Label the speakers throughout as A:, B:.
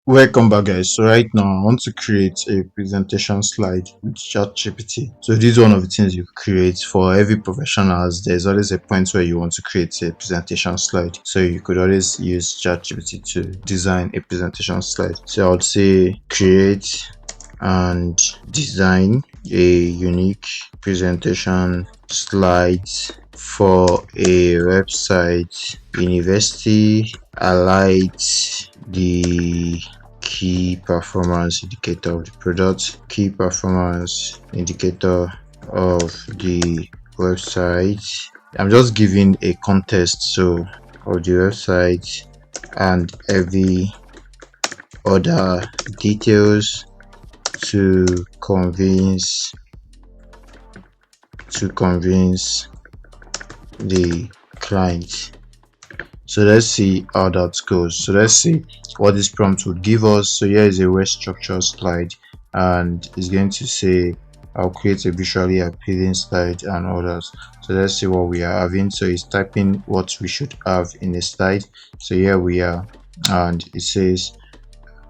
A: Welcome back, guys. So right now I want to create a presentation slide with ChatGPT. So this is one of the things you create for every professional. As there's always a point where you want to create a presentation slide. So you could always use ChatGPT to design a presentation slide. So I would say create and design a unique presentation slides for a website. University highlights the key performance indicator of the product, key performance indicator of the website. I'm just giving a context so of the website and every other details to convince the client. So let's see how that goes. So let's see what this prompt would give us. So here is a well structured slide, and it's going to say I'll create a visually appealing slide and others. So let's see what we are having. So it's typing what we should have in a slide. So here we are, and it says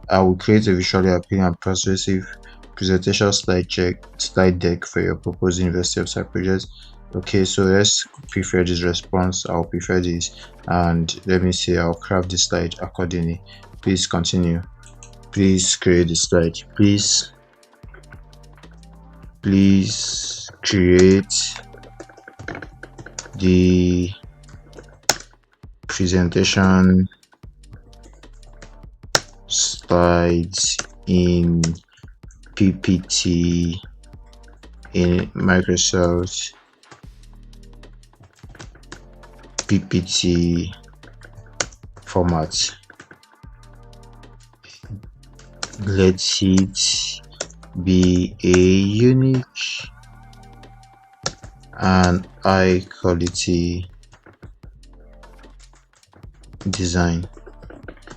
A: I will create a visually appealing and persuasive presentation slide deck for your proposed University of Site project. Okay, so let's prefer this response. I'll prefer this, and let me see, I'll craft the slide accordingly. Please continue. Please create the slide. Please create the presentation slides in PPT in Microsoft PPT format. Let it be a unique and high quality design.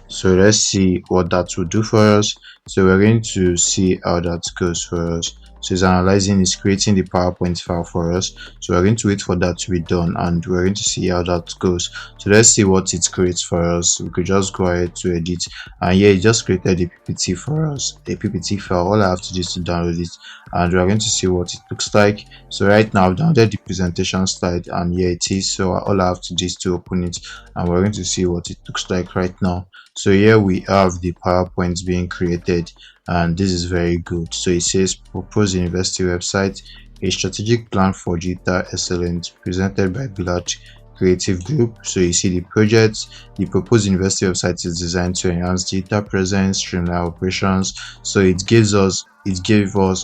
A: So let's see what that will do for us. So we're going to see how that goes for us. So it's analyzing, it's creating the PowerPoint file for us. So we're going to wait for that to be done, and we're going to see how that goes. So let's see what it creates for us. We could just go ahead to edit, and yeah, it just created a PPT for us, a PPT file. All I have to do is to download it, and we're going to see what it looks like. So right now I've downloaded the presentation slide, and here it is. So all I have to do is to open it, and we're going to see what it looks like right now. So here we have the PowerPoint being created, and this is very good. So it says proposed university website, a strategic plan for digital excellence, presented by Billard Creative Group. So you see the project. The proposed university website is designed to enhance digital presence, streamline operations. So it gave us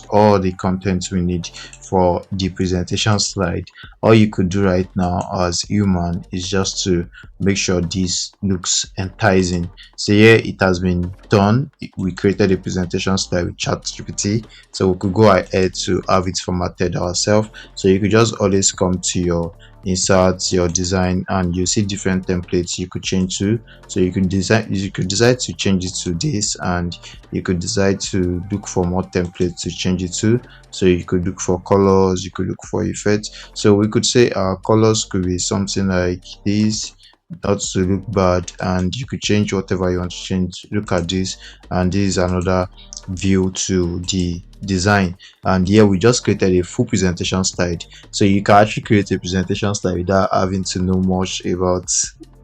A: all the content we need for the presentation slide. All you could do right now as human is just to make sure this looks enticing. So here it has been done. We created a presentation slide with ChatGPT, so we could go ahead to have it formatted ourselves. So you could just always come to your insert, your design, and you see different templates you could change to. So you could decide to change it to this, and you could decide to look for more templates to change it to. So you could look for colors, you could look for effects. So we could say our colors could be something like this, not to look bad, and you could change whatever you want to change. Look at this, and this is another view to the design. And here we just created a full presentation slide. So you can actually create a presentation slide without having to know much about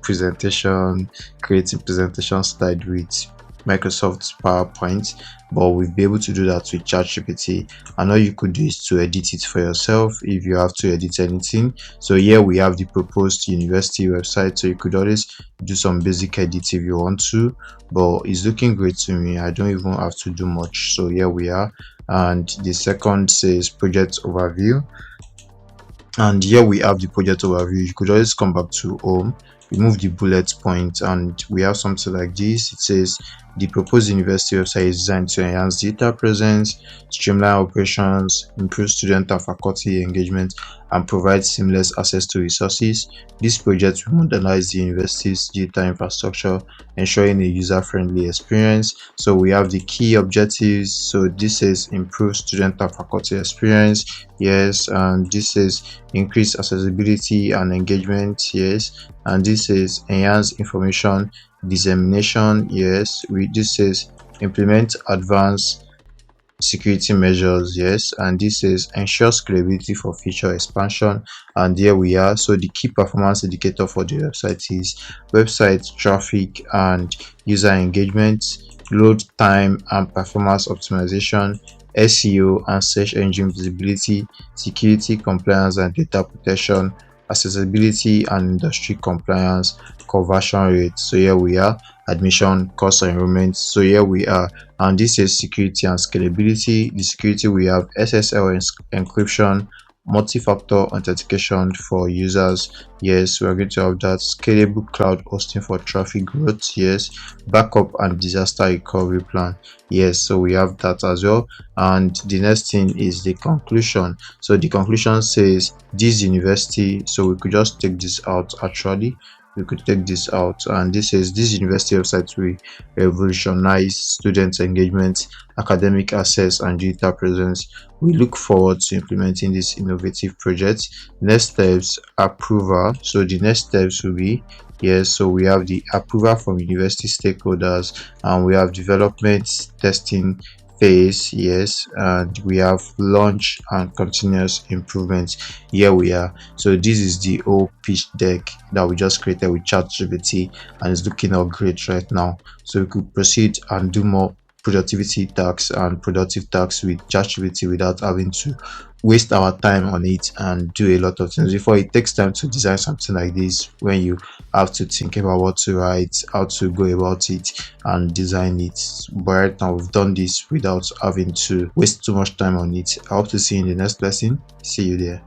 A: presentation, creating presentation slide with Microsoft PowerPoint, but we'll be able to do that with ChatGPT. And all you could do is to edit it for yourself if you have to edit anything. So here we have the proposed university website, so you could always do some basic edit if you want to, but it's looking great to me. I don't even have to do much. So here we are, and the second says project overview, and here we have the project overview. You could always come back to home, remove the bullet point, and we have something like this. It says the proposed university website is designed to enhance data presence, streamline operations, improve student and faculty engagement, and provide seamless access to resources. This project will modernize the university's data infrastructure, ensuring a user-friendly experience. So we have the key objectives. So this is improve student and faculty experience, yes, and this is increase accessibility and engagement, yes, and this is enhance information dissemination. Yes, we this says implement advanced security measures. Yes, and this says ensure scalability for future expansion. And here we are. So the key performance indicator for the website is website traffic and user engagement, load time and performance optimization, SEO and search engine visibility, security, compliance and data protection, accessibility and industry compliance, conversion rate. So here we are, admission, course enrollment. So here we are, and this is security and scalability. The security, we have SSL encryption, multi-factor authentication for users. Yes, we are going to have that. Scalable cloud hosting for traffic growth. Yes, backup and disaster recovery plan. Yes, so we have that as well. And the next thing is the conclusion. So the conclusion says this university, so we could just take this out. Actually, we could take this out, and this is this university website will revolutionize student engagement, academic access and digital presence. We look forward to implementing this innovative project. Next steps, approval. So the next steps will be, yes, so we have the approval from university stakeholders, and we have development testing phase. Yes, and we have launch and continuous improvement. Here we are. So this is the whole pitch deck that we just created with ChatGPT, and it's looking all great right now. So we could proceed and do more productivity tasks and productive tasks with ChatGPT without having to waste our time on it and do a lot of things before it takes time to design something like this, when you have to think about what to write, how to go about it and design it. But right now we've done this without having to waste too much time on it. I hope to see you in the next lesson. See you there.